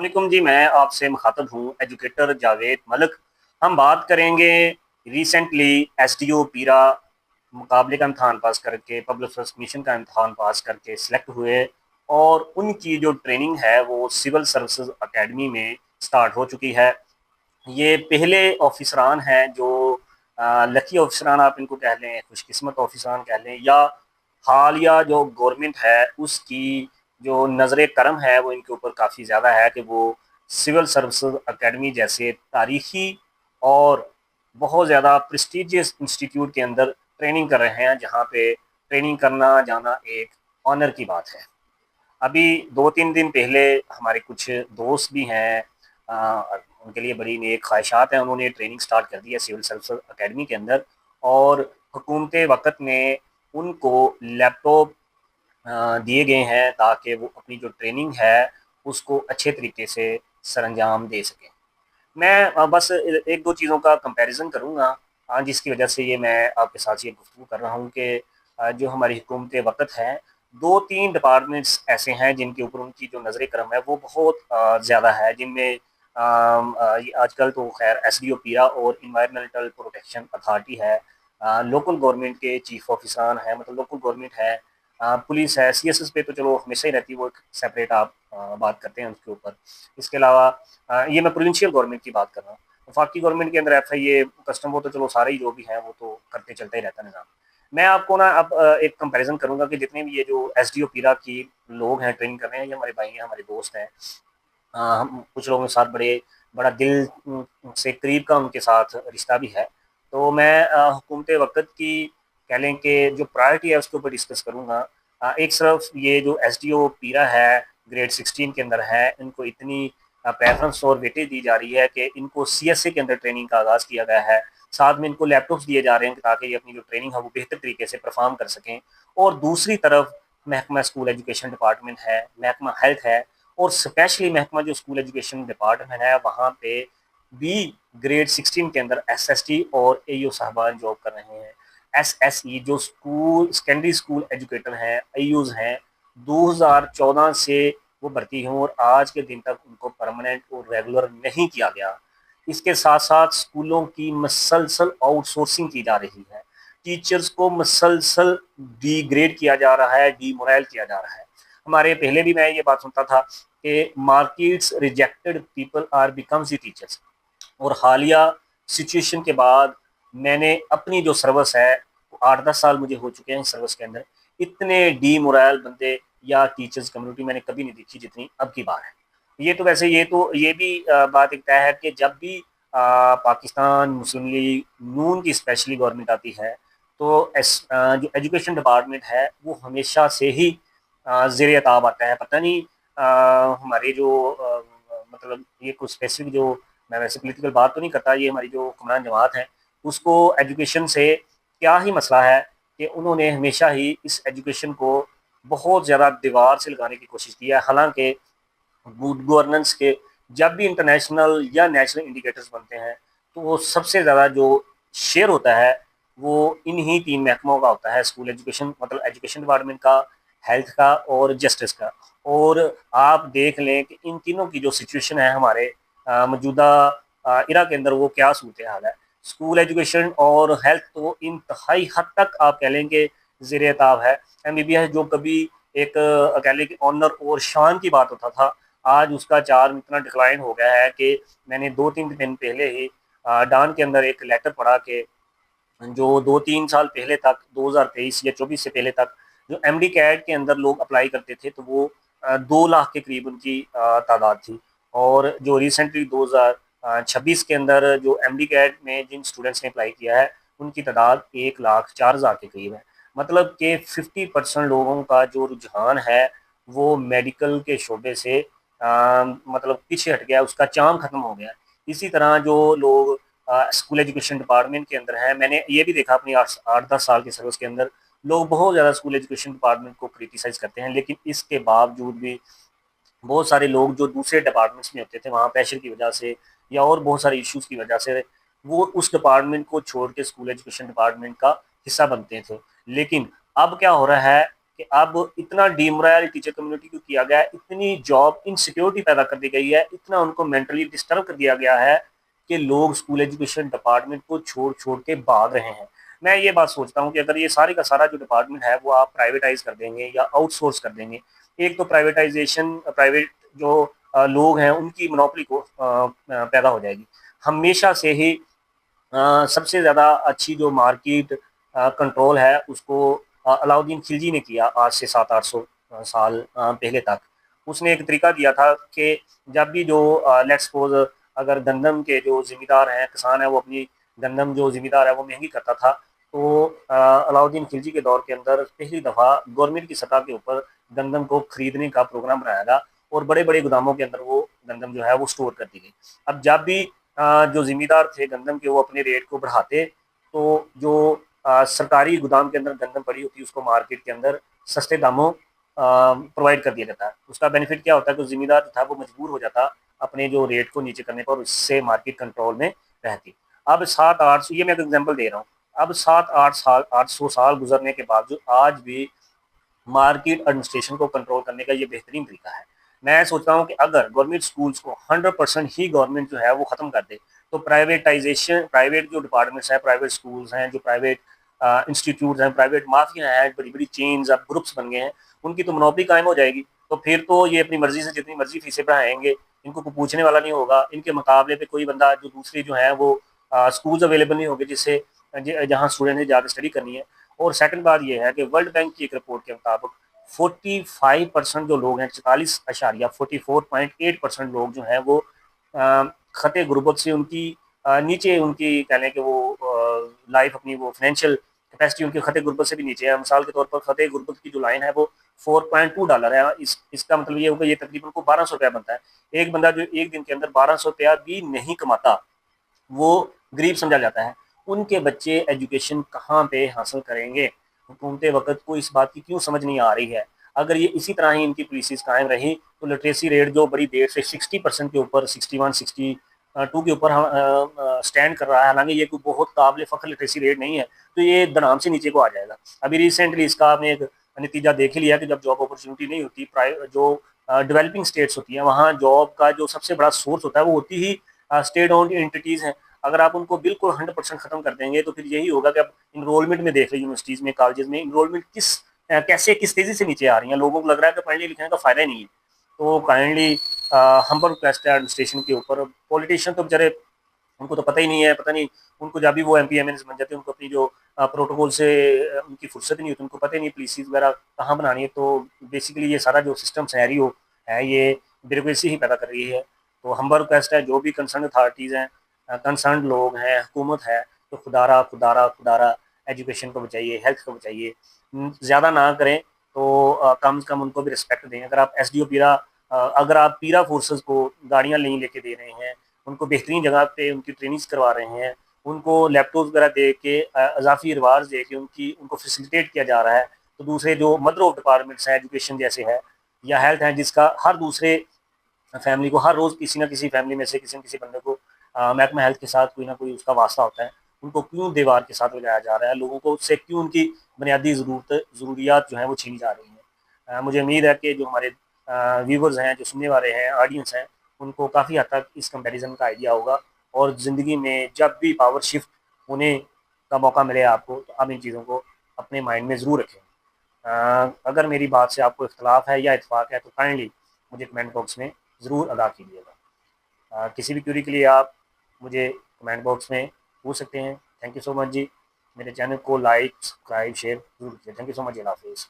वालेकुम जी, मैं आपसे मुखातब हूँ एजुकेटर जावेद मलिक। हम बात करेंगे रिसेंटली एसडीओ पीरा मुकाबले का इम्तहान पास करके पब्लिक सर्विस कमीशन का इम्तहान पास करके सिलेक्ट हुए और उनकी जो ट्रेनिंग है वो सिविल सर्विसेज एकेडमी में स्टार्ट हो चुकी है। ये पहले ऑफिसरान हैं जो लकी ऑफिसरान आप इनको कह लें, खुशकिस्मत ऑफिसरान कह लें, या हालिया जो गवर्नमेंट है उसकी जो नज़र करम है वो इनके ऊपर काफ़ी ज़्यादा है कि वो सिविल सर्विसेज एकेडमी जैसे तारीखी और बहुत ज़्यादा प्रेस्टिजियस इंस्टीट्यूट के अंदर ट्रेनिंग कर रहे हैं, जहाँ पे ट्रेनिंग करना जाना एक ऑनर की बात है। अभी 2-3 दिन पहले हमारे कुछ दोस्त भी हैं, उनके लिए बड़ी नेक ख्वाहिशात हैं, उन्होंने ट्रेनिंग स्टार्ट कर दी है सिविल सर्विस एकेडमी के अंदर। और हुकूमत वक़्त ने उनको लैपटॉप दिए गए हैं ताकि वो अपनी जो ट्रेनिंग है उसको अच्छे तरीके से सरअंजाम दे सकें। मैं बस एक दो चीज़ों का कंपैरिजन करूँगा, जिसकी वजह से ये मैं आपके साथ ये गुफ्तगू कर रहा हूँ कि जो हमारी हुकूमत वक़्त है, 2-3 डिपार्टमेंट्स ऐसे हैं जिनके ऊपर उनकी जो नज़र करम है वो बहुत ज़्यादा है, जिनमें ये आजकल तो खैर एसडीओ पीरा और एनवायरमेंटल प्रोटेक्शन अथॉरिटी है, लोकल गवर्नमेंट के चीफ ऑफिसरान हैं, मतलब लोकल गवर्नमेंट है, पुलिस है, सीएसएस पे तो चलो हमेशा ही रहती है, वो एक सेपरेट आप बात करते हैं उसके ऊपर। इसके अलावा ये मैं प्रोविंशियल गवर्नमेंट की बात कर रहा हूँ। वफाकी गवर्नमेंट के अंदर एफआईए कस्टम वो तो चलो सारे ही जो भी हैं वो तो करते चलता ही रहता है निज़ाम। मैं आपको ना अब एक कंपैरिजन करूँगा कि जितने भी ये जो एसडीओ पीरा की लोग हैं ट्रेनिंग कर रहे हैं, ये हमारे भाई हैं, हमारे दोस्त हैं। हम कुछ लोगों के साथ बड़ा दिल से करीब का उनके साथ रिश्ता भी है। तो मैं हुकूमत वक़्त की कह लें कि जो प्रायोरिटी है उसके ऊपर डिस्कस करूँगा। एक तरफ ये जो एसडीओ पीरा है, ग्रेड 16 के अंदर है, इनको इतनी प्रेफ़रेंस और वेटेज दी जा रही है कि इनको सीएसए के अंदर ट्रेनिंग का आगाज़ किया गया है। साथ में इनको लैपटॉप्स दिए जा रहे हैं ताकि ये अपनी जो ट्रेनिंग है वो बेहतर तरीके से परफ़ॉर्म कर सकें। और दूसरी तरफ महकमा स्कूल एजुकेशन डिपार्टमेंट है, महकमा हेल्थ है, और स्पेशली महकमा जो स्कूल एजुकेशन डिपार्टमेंट है वहाँ पे भी ग्रेड 16 के अंदर एसएसटी और एईओ साहबान जॉब कर रहे हैं। एसएसई जो स्कूल सेकेंडरी स्कूल एजुकेटर हैं, एईओज हैं, 2014 से वो भर्ती हों और आज के दिन तक उनको परमानेंट और रेगुलर नहीं किया गया। इसके साथ साथ स्कूलों की मसलसल आउटसोर्सिंग की जा रही है, टीचर्स को मसलसल डिग्रेड किया जा रहा है, डीमोरल किया जा रहा है। हमारे पहले भी मैं ये बात सुनता था कि markets rejected people are becomes the teachers, और हालिया सिचुएशन के बाद मैंने अपनी जो सर्विस है 8-10 साल मुझे हो चुके हैं सर्विस के अंदर, इतने डीमोरल बंदे या टीचर्स कम्युनिटी मैंने कभी नहीं देखी जितनी अब की बार है। ये तो वैसे ये भी बात एक तय है कि जब भी पाकिस्तान मुस्लिम लीग नून की स्पेशली गवर्नमेंट आती है तो जो एजुकेशन डिपार्टमेंट है वो हमेशा से ही ज़ेर ताब आता है। पता नहीं हमारे जो मतलब ये कुछ स्पेसिफिक जो, मैं वैसे पॉलिटिकल बात तो नहीं करता, ये हमारी जो हुक्मरान जमात है उसको एजुकेशन से क्या ही मसला है कि उन्होंने हमेशा ही इस एजुकेशन को बहुत ज़्यादा दीवार से लगाने की कोशिश की है। हालांकि गुड गवर्नेंस के जब भी इंटरनेशनल या नेशनल इंडिकेटर्स बनते हैं तो वो सबसे ज़्यादा जो शेयर होता है वो इन्हीं 3 महकमों का होता है, स्कूल एजुकेशन मतलब एजुकेशन डिपार्टमेंट का, हेल्थ का और जस्टिस का। और आप देख लें कि इन तीनों की जो सिचुएशन है हमारे मौजूदा इरा के अंदर वो क्या सूरत हाल है। स्कूल एजुकेशन और हेल्थ तो इंतहाई हद तक आप कह लेंगे ज़ेर ताब है। एमबीबीएस जो कभी एक कह लें कि ऑनर और शान की बात होता था, आज उसका चार्म इतना डिक्लाइन हो गया है कि मैंने 2-3 दिन पहले ही डान के अंदर एक लेटर पढ़ा कि जो 2-3 साल पहले तक 2023 या 24 से पहले तक जो एमडी कैट के अंदर लोग अप्लाई करते थे तो वो 2 लाख के करीब उनकी तादाद थी। और जो रिसेंटली 2026 के अंदर जो एमडी कैट में जिन स्टूडेंट्स ने अप्लाई किया है उनकी तादाद 1,04,000 के करीब है। मतलब कि 50% लोगों का जो रुझान है वो मेडिकल के शोबे से मतलब पीछे हट गया, उसका चार्म खत्म हो गया। इसी तरह जो लोग स्कूल एजुकेशन डिपार्टमेंट के अंदर है, मैंने ये भी देखा अपनी 8-10 साल की सर्विस के अंदर, लोग बहुत ज़्यादा स्कूल एजुकेशन डिपार्टमेंट को क्रिटिसाइज़ करते हैं, लेकिन इसके बावजूद भी बहुत सारे लोग जो दूसरे डिपार्टमेंट्स में होते थे वहाँ प्रेशर की वजह से या और बहुत सारे इश्यूज़ की वजह से वो उस डिपार्टमेंट को छोड़ के स्कूल एजुकेशन डिपार्टमेंट का हिस्सा बनते थे। लेकिन अब क्या हो रहा है कि कि अब इतना डीमोरल टीचर कम्युनिटी को किया गया है, इतनी जॉब इनसिक्योरिटी पैदा कर दी गई है, इतना उनको मेंटली डिस्टर्ब कर दिया गया है कि लोग स्कूल एजुकेशन डिपार्टमेंट को छोड़ छोड़ के भाग रहे हैं। मैं ये बात सोचता हूँ कि अगर ये सारे का सारा जो डिपार्टमेंट है वो आप प्राइवेटाइज कर देंगे या आउटसोर्स कर देंगे, एक तो प्राइवेटाइजेशन, प्राइवेट जो लोग हैं उनकी मोनोपोली को पैदा हो जाएगी। हमेशा से ही सबसे ज़्यादा अच्छी जो मार्केट कंट्रोल है उसको अलाउद्दीन खिलजी ने किया आज से 700-800 साल पहले तक। उसने एक तरीका दिया था कि जब भी जो लेट्स सपोज अगर गंदम के जो ज़िम्मेदार हैं, किसान है, वो अपनी गंदम जो ज़िम्मेदार है वो महंगी करता था, तो अलाउद्दीन खिलजी के दौर के अंदर पहली दफ़ा गवर्नमेंट की सतह के ऊपर गंदम को खरीदने का प्रोग्राम बनाया गया और बड़े-बड़े गोदामों के अंदर वो गंदम जो है वो स्टोर कर दी गई। अब जब भी जो ज़िम्मेदार थे गंदम के वो अपने रेट को बढ़ाते, तो जो सरकारी गोदाम के अंदर गंदम पड़ी होती है उसको मार्केट के अंदर सस्ते दामों प्रोवाइड कर दिया जाता है। उसका बेनिफिट क्या होता है कि ज़िम्मेदार जो था वो मजबूर हो जाता अपने जो रेट को नीचे करने पर, उससे मार्केट कंट्रोल में रहती। अब 7-8, ये मैं एक एग्जांपल दे रहा हूँ, अब 7-8 साल 800 साल गुजरने के बावजूद आज भी मार्केट एडमिनिस्ट्रेशन को कंट्रोल करने का ये बेहतरीन तरीका है। मैं सोचता हूँ कि अगर गवर्नमेंट स्कूल्स को 100% ही गवर्नमेंट जो है वो ख़त्म कर दे, तो प्राइवेटाइजेशन, प्राइवेट जो डिपार्टमेंट्स हैं, प्राइवेट स्कूल्स हैं, जो प्राइवेट इंस्टीट्यूट्स हैं, प्राइवेट माफिया हैं, बड़ी बड़ी चेन्स अब ग्रुप्स बन गए हैं, उनकी तो मोनोपोली कायम हो जाएगी। तो फिर तो ये अपनी मर्जी से जितनी मर्जी फीसें बढ़ाएंगे, इनको कोई पूछने वाला नहीं होगा। इनके मुकाबले पे कोई बंदा जो दूसरी जो है वो स्कूल्स अवेलेबल नहीं होंगे जिससे जहाँ स्टूडेंट ने जाकर स्टडी करनी है। और सेकंड बात ये है कि वर्ल्ड बैंक की एक रिपोर्ट के मुताबिक 45% जो लोग हैं, 44.8% लोग जो हैं वो खते गुर्बत से उनकी नीचे, उनकी कह लें कि वो लाइफ अपनी वो फाइनेंशियल कैपेसिटी उनकी खते गुर्बत से भी नीचे है। मिसाल के तौर पर खते गुर्बत की जो लाइन है वो $4.2 है। इसका मतलब ये होगा, ये तकरीबन को ₹1200 बनता है। एक बंदा जो एक दिन के अंदर ₹1200 भी नहीं कमाता वो गरीब समझा जाता है। उनके बच्चे एजुकेशन कहाँ पे हासिल करेंगे? हुकूमत वक़्त को इस बात की क्यों समझ नहीं आ रही है? अगर ये इसी तरह ही इनकी पॉलिसीज़ कायम रही तो लिटरेसी रेट जो बड़ी देर से 60% के ऊपर, 61, 62 के ऊपर स्टैंड कर रहा है, हालाँकि ये कोई बहुत काबिल फ़ख्र लिटरेसी रेट नहीं है, तो ये धड़ाम से नीचे को आ जाएगा। अभी रिसेंटली इसका आपने एक नतीजा देख ही लिया कि जब जॉब अपॉर्चुनिटी नहीं होती, जो डेवलपिंग स्टेट्स होती हैं, वहाँ जॉब का जो सबसे बड़ा सोर्स होता है वो होती ही स्टेट ओन्ड एंटिटीज़ हैं। अगर आप उनको बिल्कुल 100% खत्म कर देंगे तो फिर यही होगा कि आप इनरोलमेंट में देख रहे हैं, यूनिवर्सिटीज़ में, कॉलेजेस में इनरोलमेंट कैसे किस तेज़ी से नीचे आ रही हैं। लोगों को लग रहा है कि पढ़ने लिखने का फ़ायदा ही नहीं है। तो काइंडली हम्बल रिक्वेस्ट है एडमिनिस्ट्रेशन के ऊपर, पॉलिटिशियन तो बेचारे, उनको तो पता ही नहीं है, पता नहीं उनको जब भी वो एमपी एमएनएस बन जाते हैं उनको अपनी जो प्रोटोकॉल से उनकी फुर्सत ही नहीं होती, उनको पता ही नहीं पॉलिसीज वगैरह कहाँ बनानी है। तो बेसिकली ये सारा जो सिस्टम सैनैरियो है ये ब्यूरोक्रेसी ही पैदा कर रही है। तो हम्बल रिक्वेस्ट है जो भी कंसर्न अथॉरिटीज़ हैं, कंसर्न लोग हैं, हुकूमत है, तो खुदारा खुदारा खुदारा एजुकेशन को बचाइए, हेल्थ को बचाइए। ज़्यादा ना करें तो कम से कम उनको भी रिस्पेक्ट दें। अगर आप एसडीओ पीरा, अगर आप पीरा फोर्सेस को गाड़ियाँ नहीं लेके दे रहे हैं, उनको बेहतरीन जगह पे उनकी ट्रेनिंग्स करवा रहे हैं, उनको लैपटॉप्स वगैरह दे के इजाफी रिवार्ड्स दे के उनको फैसिलिटेट किया जा रहा है, तो दूसरे जो मदर ऑफ डिपार्टमेंट्स हैं, एजुकेशन जैसे है या हेल्थ है, जिसका हर दूसरे फैमिली को हर रोज़ किसी ना किसी फैमिली में से किसी न किसी बंदे को महकमा हेल्थ के साथ कोई ना कोई उसका वास्ता होता है, उनको क्यों दीवार के साथ लगाया जा रहा है? लोगों को उससे क्यों उनकी बुनियादी ज़रूरियात जो हैं वो छीनी जा रही हैं? मुझे उम्मीद है कि जो हमारे व्यूवर्स हैं, जो सुनने वाले हैं, ऑडियंस हैं, उनको काफ़ी हद तक इस कंपैरिज़न का आइडिया होगा और ज़िंदगी में जब भी पावर शिफ्ट होने का मौका मिले आपको, तो आप इन चीज़ों को अपने माइंड में ज़रूर रखें। अगर मेरी बात से आपको इख्तलाफ है या इत्तेफाक है तो काइंडली मुझे कमेंट बॉक्स में ज़रूर अदा कीजिएगा। किसी भी क्वेरी के लिए आप मुझे कमेंट बॉक्स में पूछ सकते हैं। थैंक यू सो मच जी। मेरे चैनल को लाइक, सब्सक्राइब, शेयर ज़रूर कीजिए। Thank you so much. Allah हाफ़िज़।